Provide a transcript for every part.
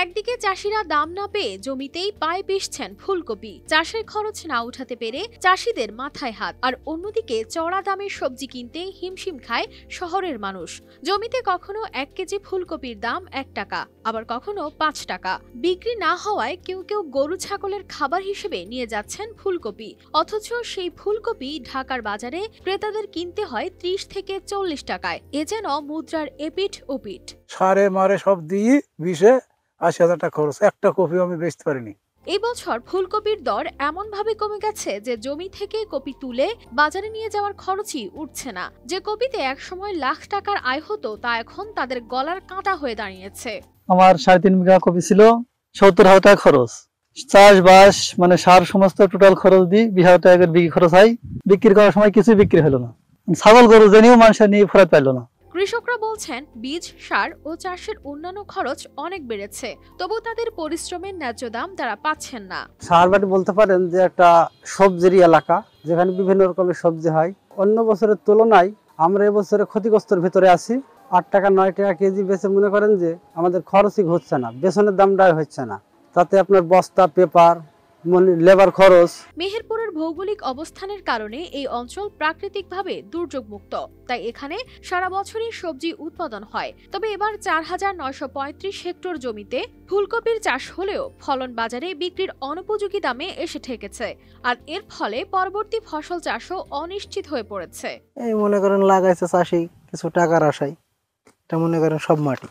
একদিকে চাষিরা দাম না পেয়ে জমিতেই পায়ে পিষছেন ফুলকপি, চাষের খরচ না উঠাতে পেরে চাষিদের মাথায় হাত। আর অন্যদিকে চড়া দামের সবজি কিনতে হিমশিম খায় শহরের মানুষ। জমিতে কখনো 1 কেজি ফুলকপির দাম 1 টাকা, আবার কখনো 5 টাকা। বিক্রি না হওয়ায় কেউ কেউ গরু ছাগলের খাবার হিসেবে নিয়ে যাচ্ছেন ফুলকপি, অথচ সেই ফুলকপি ঢাকার বাজারে ক্রেতাদের কিনতে হয় 30 থেকে 40 টাকায়। এ যেন মুদ্রার এপিঠ ওপিঠ। সারে মারে সব দিয়ে 20,000-80,000 টাকা খরচ, একটা কপি আমি বেচতে পারিনি। এই বছর ফুলকপির দর এমন ভাবে কমে গেছে যে জমি থেকে কপি তুলে বাজারে নিয়ে যাওয়ার খরচই উঠছে না। যে কপিতে একসময় লাখ টাকার আয় হতো তা এখন তাদের গলার কাঁটা হয়ে দাঁড়িয়েছে। আমার 3.5 বিঘা কপি ছিল, 70,000 টাকা খরচ। চাষবাস মানে সার সমস্ত টোটাল খরচ দিয়ে 20,000 টাকা বিক্রি খরচ হয়। বিক্রি করার সময় কিছু বিক্রি হলো না। ছাগল গরু জেনেও মানুষ নিয়ে ফেরত পাইল না। কৃষকরা বলছেন বীজ, সার ও চাষের অন্যান্য খরচ অনেক বেড়েছে, তবু তাদের পরিশ্রমের ন্যায্য দাম তারা পাচ্ছেন না। সাহারবাটি বলতে পারেন যে একটা সবজির এলাকা, যেখানে বিভিন্ন রকমের সবজি হয়। অন্য বছরের তুলনায় আমরা এবছরে ক্ষতিগ্রস্তর ভিতরে আছি। 8 টাকা 9 টাকা কেজি বেচে মনে করেন যে আমাদের খরচই হচ্ছে না, বেতনের দামটাই হচ্ছে না। তাতে আপনার বস্তা, পেপার, লেবার খরচ। মেহেরপুরের ভৌগোলিক অবস্থানের কারণে এই অঞ্চল প্রাকৃতিকভাবে দুর্যোগমুক্ত, তাই এখানে সারা বছরই সবজি উৎপাদন হয়। তবে এবার 4,935 হেক্টর জমিতে ফুলকপির চাষ হলেও ফলন বাজারে বিক্রির অনুপযোগী দামে এসে ঠেকেছে। আর এর ফলে পরবর্তী ফসল চাষও অনিশ্চিত হয়ে পড়েছে। এই মনে করেন লাগাইছে চাষি কিছু টাকার আশায়, এটা মনে করেন সব মাটি।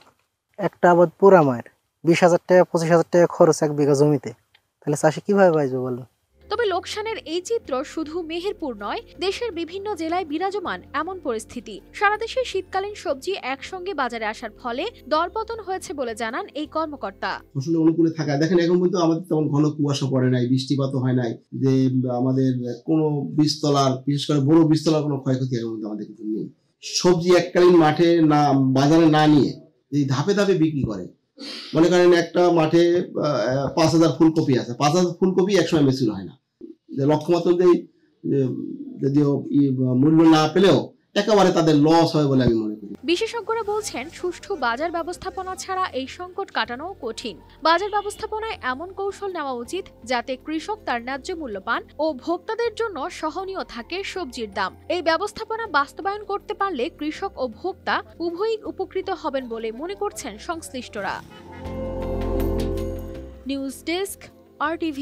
একটা আবাদ পুরা মায়ের 20,000 টাকা 25,000 টাকা খরচ 1 বিঘা জমিতে, তাহলে চাষি কিভাবে বাঁচবে বলেন? তবে লোকসানের এই চিত্র শুধু মেহেরপুর নয়, দেশের বিভিন্ন জেলায় বিরাজমান এমন পরিস্থিতি। সারা দেশে শীতকালীন সবজি একসঙ্গে বাজারে আসার ফলে দরপতন হয়েছে বলে জানান এই কর্মকর্তা। ফসলের অনুকূলে থাকা দেখেন, এখন পর্যন্ত আমাদের তেমন ঘন কুয়াশা পড়ে নাই, বৃষ্টিপাত হয় নাই, যে আমাদের কোনো বীজতলার, বিশেষ করে বড় বীজতলার কোনো ক্ষয়ক্ষতি এখন পর্যন্ত আমাদের কিন্তু নেই। সবজি এককালীন মাঠে না বাজারে না নিয়ে এই ধাপে ধাপে বিক্রি করে। মনে করেন একটা মাঠে 5,000 ফুলকপি আছে, 5,000 ফুলকপি একসময় মেচুর হয় না। যে লক্ষ্যমাত্রা যদিও মূল্য না পেলেও একেবারে তাদের লস হয় বলে আমি মনে করি। বিশেষজ্ঞরা বলছেন সুষ্ঠু বাজার ব্যবস্থাপনা ছাড়া এই সংকট কাটানো কঠিন। বাজার ব্যবস্থাপনায় এমন কৌশল নেওয়া উচিত যাতে কৃষক তার ন্যায্য মূল্য পান ও ভোক্তাদের জন্য সহনীয় থাকে সবজির দাম। এই ব্যবস্থাপনা বাস্তবায়ন করতে পারলে কৃষক ও ভোক্তা উভয়ই উপকৃত হবেন বলে মনে করছেন সংশ্লিষ্টরা। News desk, RTV।